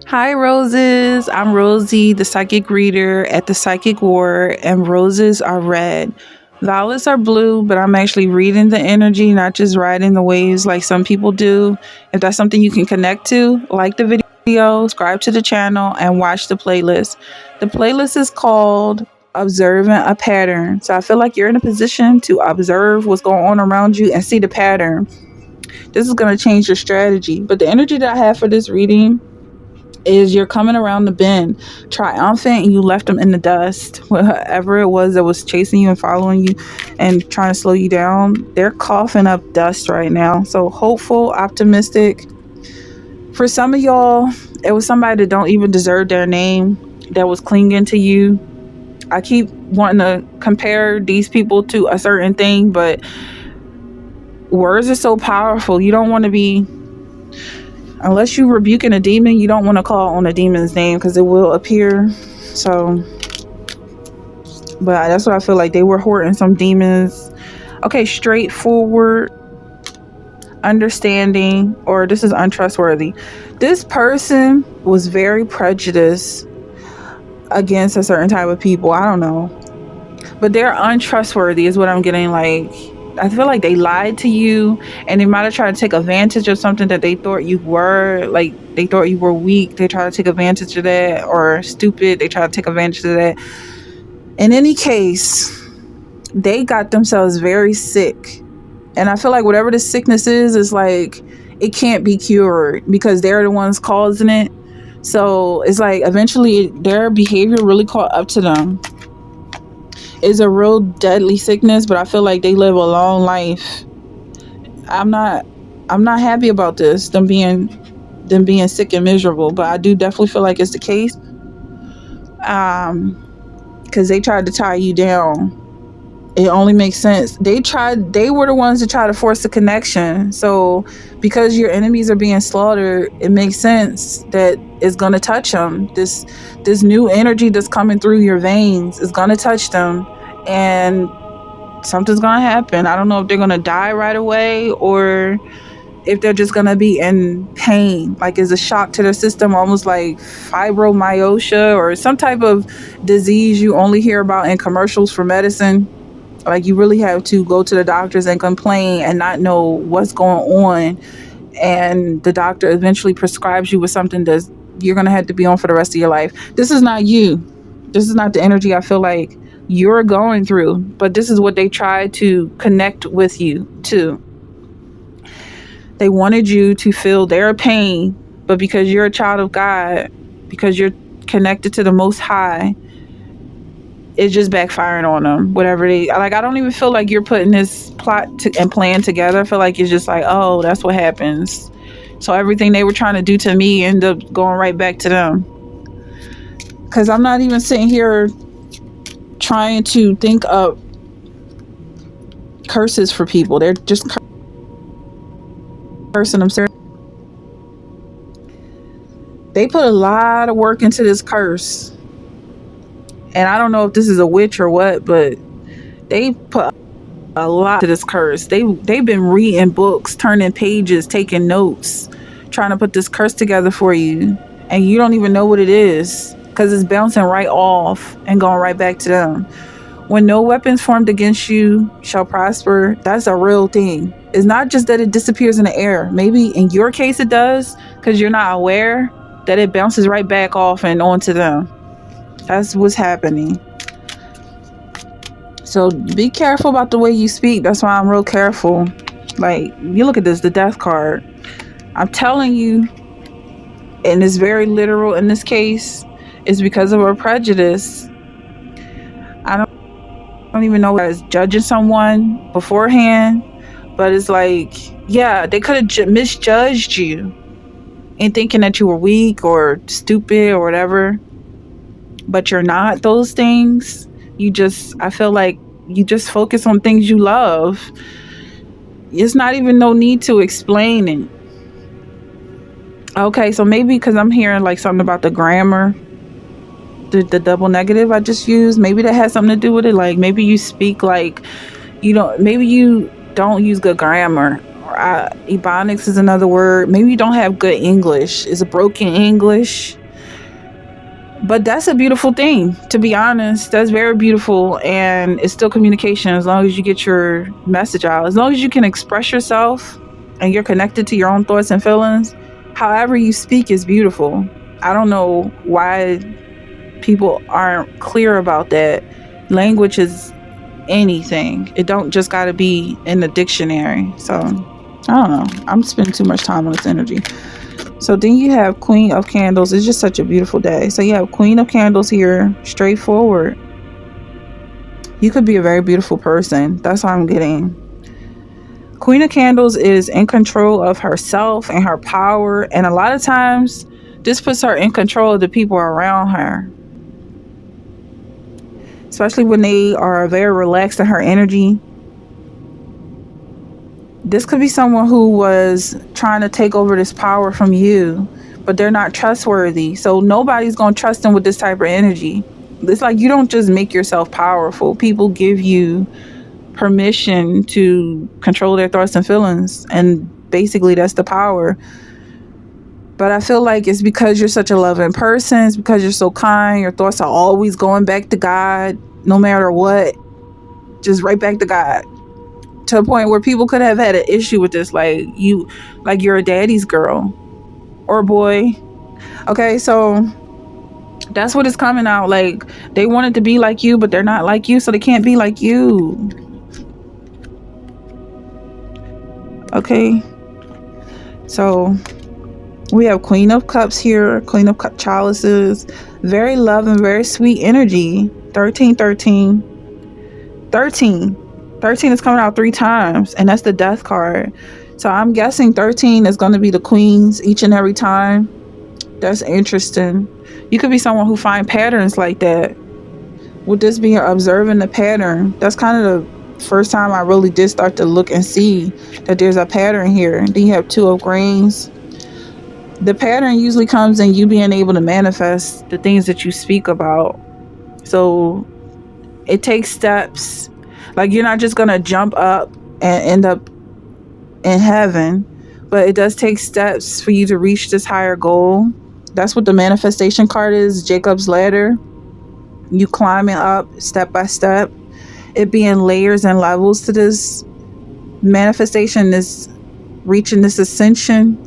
Hi, Roses. I'm Rosie, the psychic reader at the Psychic War, and roses are red. Violets are blue, but I'm actually reading the energy, not just riding the waves like some people do. If that's something you can connect to, like the video, subscribe to the channel, and watch the playlist. The playlist is called Observing a Pattern. So I feel like you're in a position to observe what's going on around you and see the pattern. This is going to change your strategy. But the energy that I have for this reading is you're coming around the bend triumphant and you left them in the dust. Whatever it was that was chasing you and following you and trying to slow you down, they're coughing up dust right now. So hopeful, optimistic. For some of y'all, it was somebody that don't even deserve their name that was clinging to you. I keep wanting to compare these people to a certain thing, but words are so powerful. You don't want to be, unless you rebuking a demon, you don't want to call on a demon's name because it will appear. So, but that's what I feel like. They were hoarding some demons. Okay, straightforward, understanding, or this is untrustworthy. This person was very prejudiced against a certain type of people. I don't know. But they're untrustworthy is what I'm getting. Like, I feel like they lied to you and they might have tried to take advantage of something that they thought you were. Like, they thought you were weak. They tried to take advantage of that, or stupid. They tried to take advantage of that. In any case, they got themselves very sick. And I feel like whatever the sickness is like, it can't be cured because they're the ones causing it. So it's like eventually their behavior really caught up to them. Is a real deadly sickness, but I feel like they live a long life. I'm not happy about this, them being sick and miserable, but I do definitely feel like it's the case. Because they tried to tie you down. It only makes sense. They were the ones that tried to force the connection. So because your enemies are being slaughtered, it makes sense that it's going to touch them. This new energy that's coming through your veins is going to touch them, and something's going to happen. I don't know if they're going to die right away or if they're just going to be in pain, like it's a shock to their system, almost like fibromyalgia or some type of disease you only hear about in commercials for medicine. Like, you really have to go to the doctors and complain and not know what's going on. And the doctor eventually prescribes you with something that you're going to have to be on for the rest of your life. This is not you. This is not the energy I feel like you're going through. But this is what they tried to connect with you to. They wanted you to feel their pain. But because you're a child of God, because you're connected to the Most High, it's just backfiring on them. Whatever they like, I don't even feel like you're putting this plot and plan together. I feel like it's just like, oh, that's what happens. So everything they were trying to do to me ended up going right back to them. Because I'm not even sitting here trying to think up curses for people. They're just cursing themselves. They put a lot of work into this curse. And I don't know if this is a witch or what, but they put a lot to this curse. They've been reading books, turning pages, taking notes, trying to put this curse together for you. And you don't even know what it is because it's bouncing right off and going right back to them. When no weapons formed against you shall prosper, that's a real thing. It's not just that it disappears in the air. Maybe in your case it does because you're not aware that it bounces right back off and onto them. That's what's happening. So be careful about the way you speak. That's why I'm real careful. Like, you look at this, the death card. I'm telling you, and it's very literal in this case, it's because of a prejudice. I don't even know why I was judging someone beforehand, but it's like, yeah, they could have misjudged you in thinking that you were weak or stupid or whatever. But you're not those things. I feel like you just focus on things you love. It's not even no need to explain it. Okay, so maybe because I'm hearing like something about the grammar, the double negative I just used, maybe that has something to do with it. Like, maybe you speak like maybe you don't use good grammar, Ebonics is another word. Maybe you don't have good English. It's a broken English. But that's a beautiful thing, to be honest. That's very beautiful, and it's still communication as long as you get your message out. As long as you can express yourself and you're connected to your own thoughts and feelings, however you speak is beautiful. I don't know why people aren't clear about that. Language is anything. It don't just got to be in the dictionary. So, I don't know. I'm spending too much time on this energy. So then you have Queen of Candles. It's just such a beautiful day. So you have Queen of Candles here, straightforward. You could be a very beautiful person. That's what I'm getting. Queen of Candles is in control of herself and her power. And a lot of times, this puts her in control of the people around her. Especially when they are very relaxed in her energy. This could be someone who was trying to take over this power from you, but they're not trustworthy. So nobody's going to trust them with this type of energy. It's like you don't just make yourself powerful. People give you permission to control their thoughts and feelings. And basically that's the power. But I feel like it's because you're such a loving person. It's because you're so kind. Your thoughts are always going back to God, no matter what. Just right back to God. To a point where people could have had an issue with this, like you're a daddy's girl or boy. Okay, so that's what is coming out. Like they wanted to be like you, but they're not like you, so they can't be like you. Okay, so we have Queen of Cups here, Queen of Chalices, very loving, very sweet energy. 13 is coming out 3 times, and that's the Death card. So I'm guessing 13 is going to be the Queens each and every time. That's interesting. You could be someone who find patterns like that. With this being observing the pattern, that's kind of the first time I really did start to look and see that there's a pattern here. Then you have 2 of Greens. The pattern usually comes in you being able to manifest the things that you speak about. So it takes steps. Like you're not just going to jump up and end up in heaven, but it does take steps for you to reach this higher goal. That's what the manifestation card is, Jacob's ladder. You climbing up step by step. It being layers and levels to this manifestation, is reaching this ascension,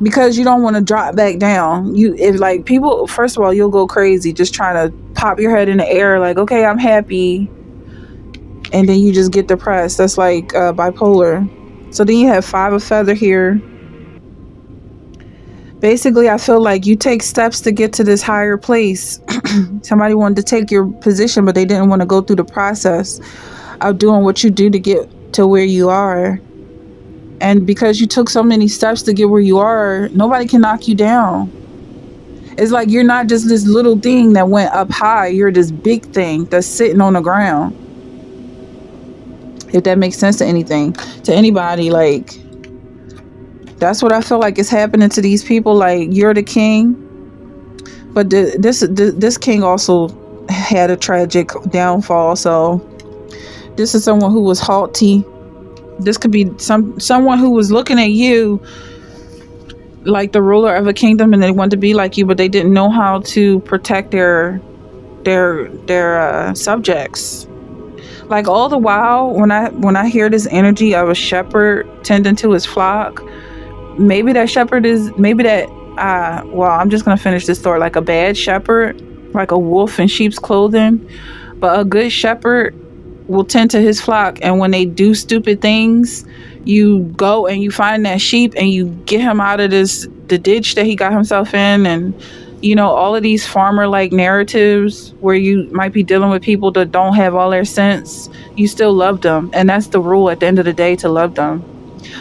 because you don't want to drop back down. If like people, first of all, you'll go crazy just trying to pop your head in the air like, okay, I'm happy, and then you just get depressed. That's like bipolar. So then you have 5 of Feather here. Basically, I feel like you take steps to get to this higher place. Somebody wanted to take your position, but they didn't want to go through the process of doing what you do to get to where you are. And because you took so many steps to get where you are, nobody can knock you down. It's like you're not just this little thing that went up high. You're this big thing that's sitting on the ground. If that makes sense to anybody, like that's what I feel like is happening to these people. Like you're the king, but this king also had a tragic downfall. So this is someone who was haughty. This could be someone who was looking at you like the ruler of a kingdom, and they wanted to be like you, but they didn't know how to protect their subjects. Like all the while, when I hear this energy of a shepherd tending to his flock, maybe that shepherd is I'm just gonna finish this story. Like a bad shepherd, like a wolf in sheep's clothing, but a good shepherd will tend to his flock, and when they do stupid things, you go and you find that sheep and you get him out of the ditch that he got himself in. And all of these farmer like narratives where you might be dealing with people that don't have all their sense, you still love them, and that's the rule at the end of the day, to love them.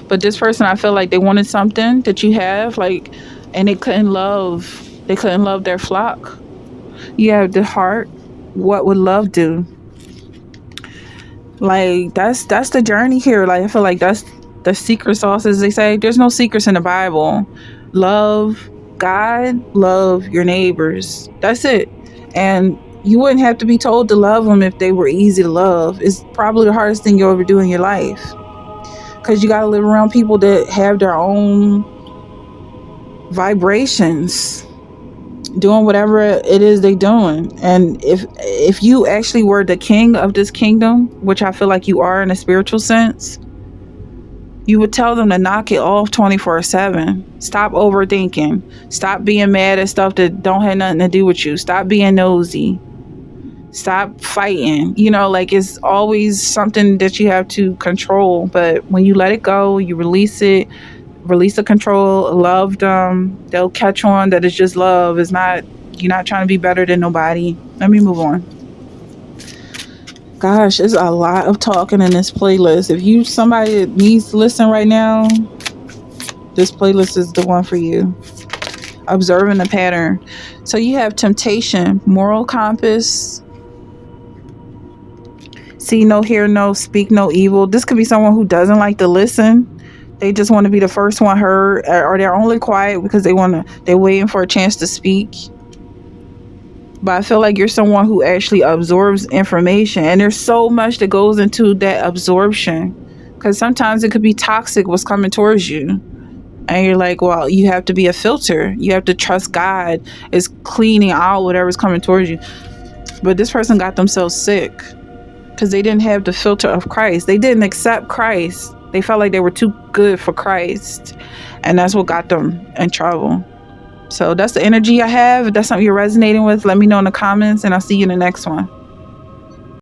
But this person, I feel like they wanted something that you have, like, and they couldn't love their flock. You have the heart. What would love do? Like that's the journey here. Like I feel like that's the secret sauce, as they say. There's no secrets in the Bible. Love God, love your neighbors. That's it. And you wouldn't have to be told to love them if they were easy to love. It's probably the hardest thing you'll ever do in your life. because you got to live around people that have their own vibrations, doing whatever it is they doing. And if you actually were the king of this kingdom, which I feel like you are in a spiritual sense, you would tell them to knock it off 24/7. Stop overthinking. Stop being mad at stuff that don't have nothing to do with you. Stop being nosy. Stop fighting. Like, it's always something that you have to control. But when you let it go, you release it, release the control, love them, they'll catch on that it's just love. It's not, you're not trying to be better than nobody. Let me move on. Gosh, there's a lot of talking in this playlist. If you somebody that needs to listen right now, this playlist is the one for you. Observing the pattern. So you have temptation, moral compass, see no, hear no, speak no evil. This could be someone who doesn't like to listen. They just want to be the first one heard, or they're only quiet because they're waiting for a chance to speak. But I feel like you're someone who actually absorbs information, and there's so much that goes into that absorption, because sometimes it could be toxic what's coming towards you, and you're like, well, you have to be a filter. You have to trust God is cleaning out whatever's coming towards you. But this person got themselves sick because they didn't have the filter of Christ. They didn't accept Christ. They felt like they were too good for Christ, and that's what got them in trouble. So that's the energy I have. If that's something you're resonating with, let me know in the comments, and I'll see you in the next one.